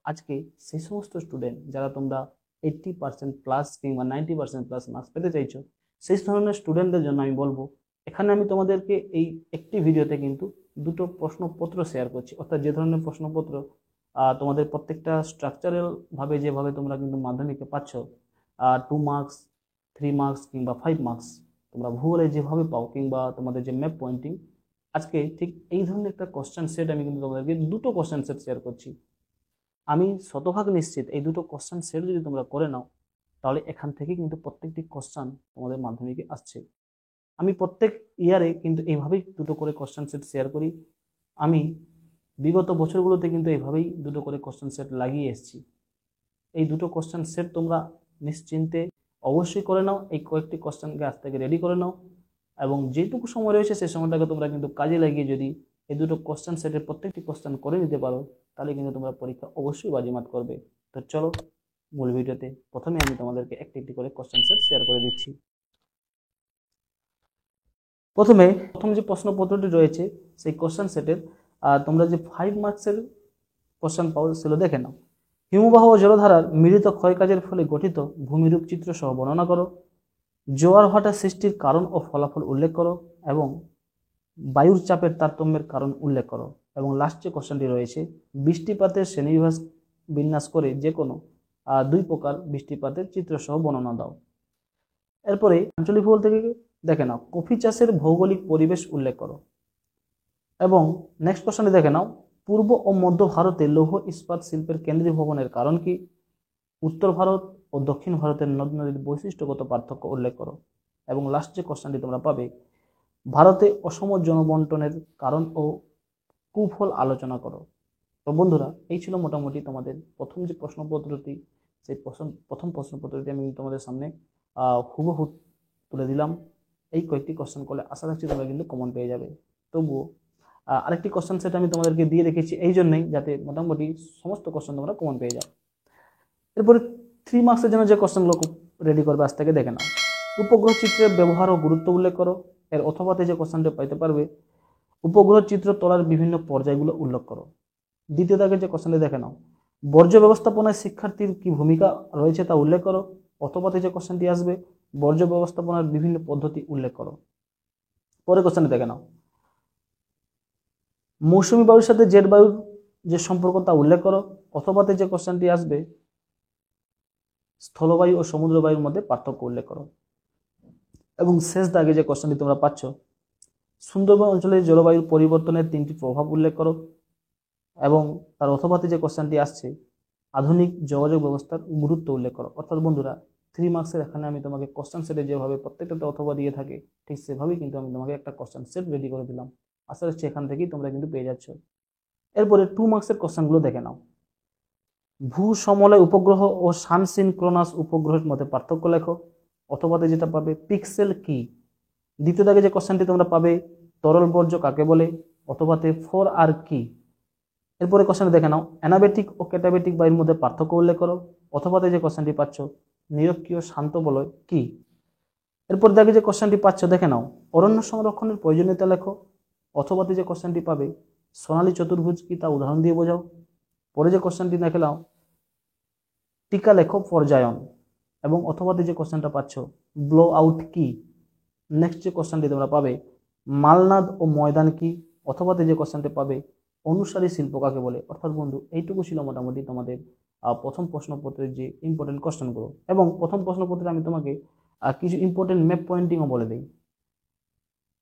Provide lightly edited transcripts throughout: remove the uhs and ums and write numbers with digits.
আজকে সেই সমস্ত স্টুডেন্ট যারা তোমরা 80% প্লাস কিংবা 90% প্লাস মার্কস পেতে চাইছো, সেই ধরনের স্টুডেন্টদের জন্য আমি বলবো, এখানে আমি তোমাদেরকে এই একটি ভিডিওতে কিন্তু দুটো প্রশ্নপত্র শেয়ার করছি। অর্থাৎ যে ধরনের প্রশ্নপত্র তোমাদের প্রত্যেকটা স্ট্রাকচারাল ভাবে যেভাবে তোমরা কিন্তু মাধ্যমিকে পাচ্ছ, 2 মার্কস, 3 মার্কস কিংবা 5 মার্কস তোমরা ভূগোলে যেভাবে পাও, কিংবা তোমাদের যে ম্যাপ পয়েন্টিং, আজকে ঠিক এই ধরনের একটা কোশ্চেন সেট আমি কিন্তু তোমাদেরকে দুটো কোশ্চেন সেট শেয়ার করছি। আমি শতভাগ নিশ্চিত এই দুটো কোশ্চেন সেট যদি তোমরা করে নাও, তাহলে এখান থেকে কিন্তু প্রত্যেকটি কোশ্চেন তোমাদের মাধ্যমিকে আসছে। আমি প্রত্যেক ইয়ারে কিন্তু এইভাবেই দুটো করে কোশ্চেন সেট শেয়ার করি। আমি বিগত বছরগুলোতে কিন্তু এইভাবেই দুটো করে কোশ্চেন সেট লাগিয়ে এসেছি। এই দুটো কোশ্চেন সেট তোমরা নিশ্চিন্তে অবশ্যই করে নাও। এই কয়েকটি কোশ্চেনকে আজ থেকে রেডি করে নাও, এবং যেটুকু সময় রয়েছে সেই সময়টাকে তোমরা কিন্তু কাজে লাগিয়ে যদি এই দুটো কোশ্চেন সেটের প্রত্যেকটি কোশ্চেন করে নিতে পারো, তাহলে কিন্তু তোমরা পরীক্ষা অবশ্যই বাজিমাত করবে। তো চলো মূল ভিডিওতে প্রথমে আমি তোমাদেরকে একটি একটি করে কোশ্চেন সেট শেয়ার করে দিচ্ছি। প্রথম যে প্রশ্নপত্রটি রয়েছে সেই কোশ্চেন সেটের তোমরা যে 5 মার্কসের কোশ্চেন পাও সেগুলো দেখে নাও। হিমবাহ ও জলধারার মিলিত ক্ষয়কাজের ফলে গঠিত ভূমিরূপ চিত্র সহ বর্ণনা করো। জোয়ার ভাটা সৃষ্টির কারণ ও ফলাফল উল্লেখ করো, এবং বায়ুর চাপের তারতম্যের কারণ উল্লেখ করো। এবং লাস্ট যে কোশ্চেনটি রয়েছে, বৃষ্টিপাতের শ্রেণীবিভাগ বিন্যাস করে যে কোনো 2 প্রকার বৃষ্টিপাতের চিত্র সহ বর্ণনা দাও। এরপরে আঞ্চলিক ভূগোল থেকে দেখে নাও, কফি চাষের ভৌগোলিক পরিবেশ উল্লেখ করো। এবং নেক্সট কোশ্চেনটি দেখে নাও, পূর্ব ও মধ্য ভারতে লৌহ ইস্পাত শিল্পের কেন্দ্রীয় ভবনের কারণ কি? উত্তর ভারত ও দক্ষিণ ভারতের নদ নদীর বৈশিষ্ট্যগত পার্থক্য উল্লেখ করো। এবং লাস্ট যে কোশ্চেনটি তোমরা পাবে, ভারতে অসম জনবন্টনের কারণ ও কুফল আলোচনা করো। তো বন্ধুরা, এই ছিল মোটামুটি তোমাদের প্রথম যে প্রশ্নপত্রটি, সেই প্রথম প্রশ্নপত্রটি আমি তোমাদের সামনে হুবহু তুলে দিলাম। এই কয়েকটি কোশ্চেন করলে আশা রাখছি তোমরা কিন্তু কমন পেয়ে যাবে। তবুও আরেকটি কোশ্চেন সেট আমি তোমাদেরকে দিয়ে রেখেছি এই জন্যই, যাতে মোটামুটি সমস্ত কোশ্চেন তোমরা কমন পেয়ে যাও। এরপরে 3 মার্কসের জন্য যে কোশ্চেনগুলো রেডি করবে আজ থেকে দেখে নাও। উপগ্রহ চিত্রের ব্যবহার ও গুরুত্ব উল্লেখ করো। এর অথবাতে যে কোশ্চেনটা পাইতে পারবে, উপগ্রহ চিত্র তোলার বিভিন্ন পর্যায়গুলো উল্লেখ করো। দ্বিতীয় দাগের যে কোশ্চেনটি দেখে নাও, বর্জ্য ব্যবস্থাপনায় শিক্ষার্থীর কি ভূমিকা রয়েছে তা উল্লেখ করো। অথবাতে যে কোশ্চেনটি আসবে, বর্জ্য ব্যবস্থাপনার বিভিন্ন পদ্ধতি উল্লেখ করো। পরে কোশ্চেনটি দেখে নাও, মৌসুমী বায়ুর সাথে জেট বায়ুর যে সম্পর্ক তা উল্লেখ করো। অথবাতে যে কোশ্চেনটি আসবে, স্থলবায়ু ও সমুদ্র বায়ুর মধ্যে পার্থক্য উল্লেখ করো। এবং শেষ দাগে যে কোশ্চেনটি তোমরা পাচ্ছ, সুন্দরবন অঞ্চলের জলবায়ুর পরিবর্তনের 3টি প্রভাব উল্লেখ করো। এবং তার অথবাতে যে কোশ্চেনটি আসছে, আধুনিক যোগাযোগ ব্যবস্থার গুরুত্ব উল্লেখ করো। অর্থাৎ বন্ধুরা, 3 মার্কসের এখানে আমি তোমাকে কোশ্চেন সেটে যেভাবে প্রত্যেকটাতে অথবা দিয়ে থাকে, ঠিক সেভাবেই কিন্তু আমি তোমাকে একটা কোশ্চেন সেট রেডি করে দিলাম। আশা রাখছি এখান থেকেই তোমরা কিন্তু পেয়ে যাচ্ছ। এরপরে 2 মার্কসের কোশ্চেনগুলো দেখে নাও। ভূ সমলয় উপগ্রহ ও সানসিনক্রোনাস উপগ্রহের মধ্যে পার্থক্য লেখো। অথবাতে যেটা পাবে, পিক্সেল কি? দ্বিতীয় দাগে যে কোশ্চেনটি তোমরা পাবে, তরল বর্জ্য কাকে বলে? অথবাতে 4R কি? এরপরে কোশ্চেন দেখে নাও, অ্যানাবেটিক ও ক্যাটাবেটিক বায়ুর মধ্যে পার্থক্য উল্লেখ করো। অথবাতে যে কোশ্চেনটি পাচ্ছ, নিরক্ষীয় শান্ত বলয় কি? এরপর দেখে যে কোশ্চেনটি পাচ্ছ দেখে নাও, অরণ্য সংরক্ষণের প্রয়োজনীয়তা লেখো। অথবাতে যে কোশ্চেনটি পাবে, সোনালী চতুর্ভুজ কি তা উদাহরণ দিয়ে বোঝাও। পরে যে কোশ্চেনটি দেখে নাও, টিকা লেখো পর্যায়ন। এবং অথবাতে যে কোশ্চেনটা পাচ্ছ, ব্লো আউট কি? নেক্সট যে কোশ্চেনটি তোমরা পাবে, মালনাদ ও ময়দান কি? অথবাতে যে কোশ্চেনটি পাবে, অনুসারী শিল্প কাকে বলে? অর্থাৎ বন্ধু, এইটুকু ছিল মোটামুটি তোমাদের প্রথম প্রশ্নপত্রের যে ইম্পর্টেন্ট কোশ্চেনগুলো। এবং প্রথম প্রশ্নপত্রে আমি তোমাকে কিছু ইম্পর্টেন্ট ম্যাপ পয়েন্টিংও বলে দিই।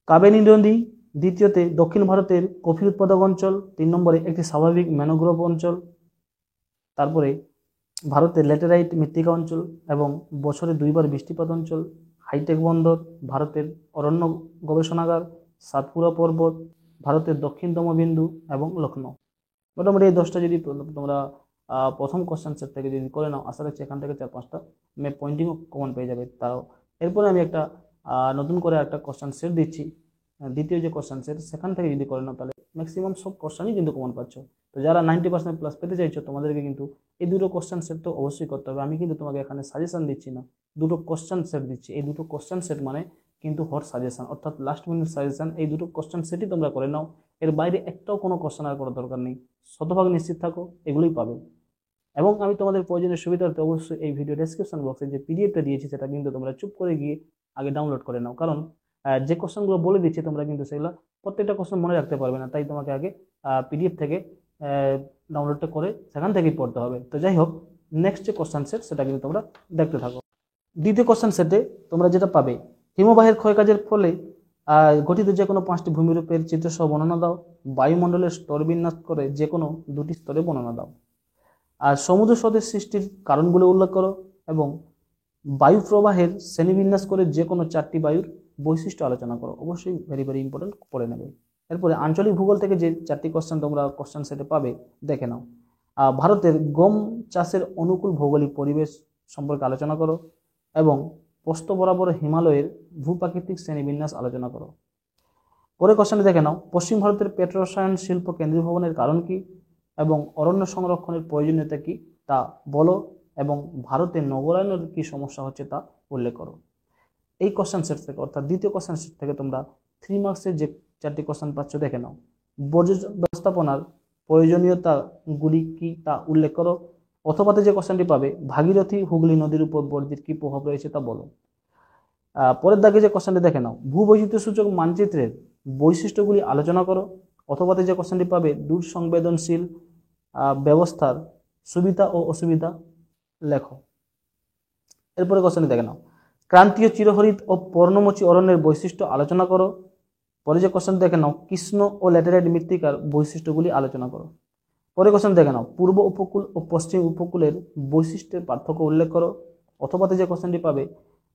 কাবেরী নদী, দ্বিতীয়তে দক্ষিণ ভারতের কফি উৎপাদক অঞ্চল, 3 নম্বরে একটি স্বাভাবিক ম্যানোগ্রোভ অঞ্চল, তারপরে ভারতের ল্যাটেরাইট মৃত্তিকা অঞ্চল, এবং বছরে 2বার বৃষ্টিপাত অঞ্চল, হাইটেক বন্দর, ভারতের অরণ্য গবেষণাগার, সাতপুরা পর্বত, ভারতের দক্ষিণতম বিন্দু, এবং লখনৌ। মোটামুটি এই 10টা যদি তোমরা প্রথম কোশ্চেন সেট থেকে যদি করে নাও, আশা রাখছি এখান থেকে 4-5টা ম্যাপ পয়েন্টিংও কমন পেয়ে যাবে। তাও এরপরে আমি একটা নতুন করে একটা কোশ্চেন সেট দিচ্ছি, দ্বিতীয় যে কোশ্চেন সেট, সেখান থেকে যদি করে নাও তাহলে ম্যাক্সিমাম সব কোশ্চেনই কিন্তু কমন পাচ্ছ। তো যারা 90% প্লাস পেতে চাইছো, তোমাদেরকে কিন্তু এই দুটো কোশ্চেন সেট তো অবশ্যই করতে হবে। আমি কিন্তু তোমাকে এখানে সাজেশন দিচ্ছি না, দুটো কোশ্চেন সেট দিচ্ছি। এই দুটো কোশ্চেন সেট মানে কিন্তু হট সাজেশন, অর্থাৎ লাস্ট মিনিট সাজেশন। এই দুটো কোশ্চেন সেটই তোমরা করে নাও, এর বাইরে একটাও কোনো কোশ্চেন আর করার দরকার নেই। শতভাগ নিশ্চিত থাকো, এগুলোই পাবে। এবং আমি তোমাদের প্রয়োজনীয় সুবিধার্থে অবশ্যই এই ভিডিও ডেসক্রিপশন বক্সে যে পিডিএফটা দিয়েছি সেটা কিন্তু তোমরা চুপ করে গিয়ে আগে ডাউনলোড করে নাও, কারণ যে কোশ্চেনগুলো বলে দিচ্ছি তোমরা কিন্তু সেগুলো প্রত্যেকটা কোশ্চেন মনে রাখতে পারবে না, তাই তোমাকে আগে পিডিএফ থেকে ডাউনলোডটা করে সেখান থেকেই পড়তে হবে। তো যাই হোক, নেক্সট যে কোশ্চেন সেট সেটা কিন্তু তোমরা দেখতে থাকো। দ্বিতীয় কোশ্চেন সেটে তোমরা যেটা পাবে, হিমবাহের ক্ষয়কাজের ফলে গঠিত যে কোনো 5টি ভূমিরূপের চিত্র সহ বর্ণনা দাও। বায়ুমণ্ডলের স্তর বিন্যাস করে যে কোনো 2টি স্তরে বর্ণনা দাও। আর সমুদ্র স্রোতের সৃষ্টির কারণগুলো উল্লেখ করো এবং বায়ু প্রবাহের শ্রেণীবিন্যাস করে যে কোনো 4টি বায়ুর বৈশিষ্ট্য আলোচনা করো। অবশ্যই ভেরি ভেরি ইম্পর্টেন্ট, পড়ে নেবে। এরপরে আঞ্চলিক ভূগোল থেকে যে 4টি কোশ্চেন তোমরা কোশ্চেন সেটে পাবে দেখে নাও। ভারতের গম চাষের অনুকূল ভৌগোলিক পরিবেশ সম্পর্কে আলোচনা করো এবং প্রস্থ বরাবর হিমালয়ের ভূপ্রাকৃতিক শ্রেণীবিন্যাস আলোচনা করো। পরে কোশ্চেনটি দেখে নাও, পশ্চিম ভারতের পেট্রোরসায়ন শিল্প কেন্দ্রীয় ভবনের কারণ কি এবং অরণ্য সংরক্ষণের প্রয়োজনীয়তা কি তা বলো এবং ভারতের নগরায়নের কি সমস্যা হচ্ছে তা উল্লেখ করো। এই কোশ্চেন সেট থেকে অর্থাৎ দ্বিতীয় কোশ্চেন সেট থেকে তোমরা 3 মার্কসের যে 4টি কোশ্চেন পাচ্ছ দেখে নাও। বর্জ্য ব্যবস্থাপনার প্রয়োজনীয়তাগুলি কি তা উল্লেখ করো। অথবাতে যে কোশ্চেনটি পাবে, ভাগীরথী হুগলি নদীর উপর বর্জ্যের কি প্রভাব রয়েছে তা বলো। পরের দাগে যে কোশ্চেনটি দেখে নাও, ভূবৈচিত্র্যসূচক মানচিত্রের বৈশিষ্ট্যগুলি আলোচনা করো। অথবাতে যে কোশ্চেনটি পাবে, দূর সংবেদনশীল ব্যবস্থার সুবিধা ও অসুবিধা লেখো। এরপরে কোশ্চেনটি দেখে নাও, ক্রান্তীয় চিরহরিত ও পর্ণমোচী অরণ্যের বৈশিষ্ট্য আলোচনা করো। পরে যে কোশ্চেন দেখে নাও, কৃষ্ণ ও ল্যাটেরাইট মৃত্তিকার বৈশিষ্ট্যগুলি আলোচনা করো। পরে কোশ্চেন দেখে নাও, পূর্ব উপকূল ও পশ্চিম উপকূলের বৈশিষ্ট্যের পার্থক্য উল্লেখ করো। অথবাতে যে কোশ্চেনটি পাবে,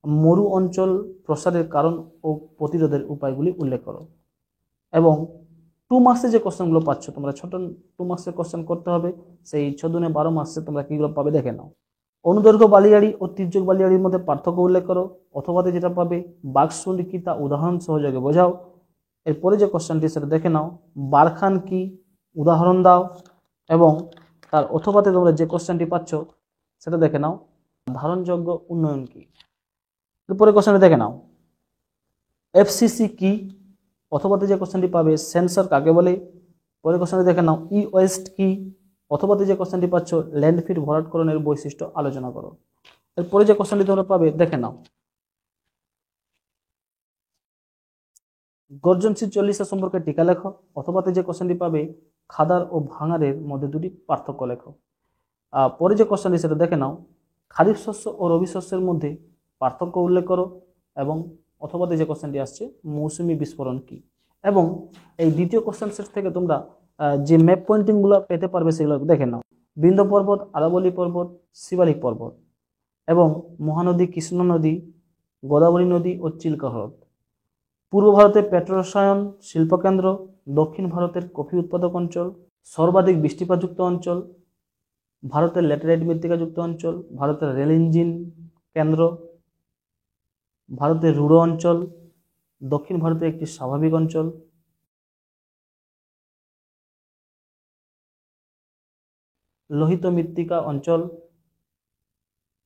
মরু অঞ্চল প্রসারের কারণ ও প্রতিরোধের উপায়গুলি উল্লেখ করো। এবং 2 মার্কসে যে কোশ্চেনগুলো পাচ্ছ তোমরা, ছোট 2 মার্কসের কোশ্চেন করতে হবে, সেই 14 12 মার্কসে তোমরা কীগুলো পাবে দেখে নাও। অনুদৈর্ঘ্য বালিয়াড়ি ও তির্যক বালিয়াড়ির মধ্যে পার্থক্য উল্লেখ করো। অথবাতে যেটা পাবে, বাকশুন্ডি কি তা উদাহরণ সহযোগে বোঝাও। এরপরে যে কোশ্চেনটি সেটা দেখে নাও, বারখান কি উদাহরণ দাও। এবং তার অথবাতে তোমরা যে কোশ্চেনটি পাচ্ছ সেটা দেখে নাও, ধারণযোগ্য উন্নয়ন কি। এরপরে কোশ্চেনটি দেখে নাও, এফসিসি কি। অথবাতে যে কোশ্চেনটি পাবে, সেন্সর কাকে বলে। পরে কোশ্চেনটি দেখে নাও, ই ওয়েস্ট কি। অথবাতে যে কোশ্চেনটি পাচ্ছ, ল্যান্ডফিল ভরাটকরণের বৈশিষ্ট্য আলোচনা করো। এরপরে যে কোশ্চেনটি তোমরা পাবে দেখে নাও, গর্জনশীল চল্লিশা সম্পর্কে টিকা লেখো। অথবাতে যে কোশ্চেনটি পাবে, খাদার ও ভাঙারের মধ্যে 2টি পার্থক্য লেখো। পরে যে কোশ্চেনটি সেটা দেখে নাও, খারিফ শস্য ও রবি শস্যের মধ্যে পার্থক্য উল্লেখ করো। এবং অথবাতে যে কোশ্চেনটি আসছে, মৌসুমি বিস্ফোরণ কি। এবং এই দ্বিতীয় কোশ্চেন সেট থেকে তোমরা যে ম্যাপ পয়েন্টিংগুলো পেতে পারবে সেগুলো দেখে নাও। বিন্ধ্য পর্বত, আরাবলী পর্বত, শিবালিক পর্বত এবং মহানদী কৃষ্ণ নদী, গোদাবরী নদী ও চিল্কা হ্রদ। পূর্ব ভারতের পেট্রোরসায়ন শিল্পকেন্দ্র, দক্ষিণ ভারতের কফি উৎপাদক অঞ্চল, সর্বাধিক বৃষ্টিপাতযুক্ত অঞ্চল, ভারতের ল্যাটেরাইট মৃত্তিকাযুক্ত অঞ্চল, ভারতের রেল ইঞ্জিন কেন্দ্র, ভারতের রুড়ো অঞ্চল, দক্ষিণ ভারতের একটি স্বাভাবিক অঞ্চল, লোহিত মৃত্তিকা অঞ্চল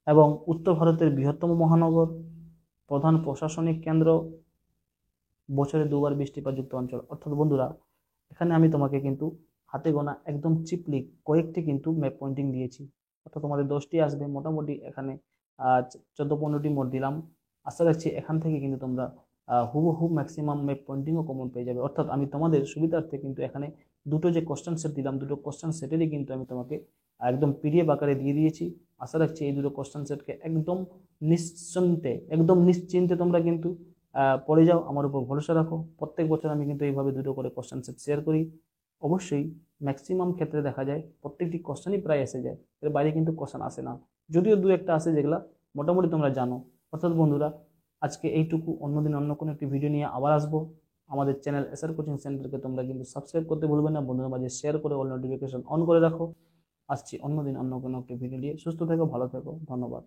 এবং উত্তর ভারতের বৃহত্তম মহানগর, প্রধান প্রশাসনিক কেন্দ্র, বছরে 2বার বৃষ্টিপাতযুক্ত অঞ্চল। অর্থাৎ বন্ধুরা, এখানে আমি তোমাকে কিন্তু হাতে গোনা একদম চিপলি কয়েকটি কিন্তু ম্যাপ পয়েন্টিং দিয়েছি। অর্থাৎ তোমাদের 10টি আসবে, মোটামুটি এখানে 14-15টি মোট দিলাম। আশা রাখছি এখান থেকে কিন্তু তোমরা হুবহু ম্যাক্সিমাম ম্যাপ পয়েন্টিংও কমন পেয়ে যাবে। অর্থাৎ আমি তোমাদের সুবিধার্থে কিন্তু এখানে 2টো যে কোশ্চেন সেট দিলাম, 2টো কোশ্চেন সেটেরই কিন্তু আমি তোমাকে একদম পিডিএফ আকারে দিয়ে দিয়েছি। আশা রাখছি এই 2টো কোশ্চেন সেটকে একদম নিশ্চিন্তে তোমরা কিন্তু পড়ে যাও। আমার উপর ভরসা রাখো। প্রত্যেক বছর আমি কিন্তু এইভাবে 2টো করে কোশ্চেন সেট শেয়ার করি। অবশ্যই ম্যাক্সিমাম ক্ষেত্রে দেখা যায় প্রত্যেকটি কোশ্চেনই প্রায় এসে যায়, এর বাইরে কিন্তু কোশ্চেন আসে না, যদিও 2-1টা আসে যেগুলা মোটামুটি তোমরা জানো। অর্থাৎ বন্ধুরা, আজকে এইটুকু। অন্যদিন অন্য কোনো একটি ভিডিও নিয়ে আবার আসবো। আমাদের চ্যানেল এসআর কোচিং সেন্টারকে তোমরা কিন্তু সাবস্ক্রাইব করতে ভুলবে না, বন্ধুদের মাঝে শেয়ার করে অল নোটিফিকেশন অন করে রাখো। আসছি অন্যদিন অন্য কোনো একটি ভিডিও নিয়ে। সুস্থ থেকো, ভালো থেকো, ধন্যবাদ।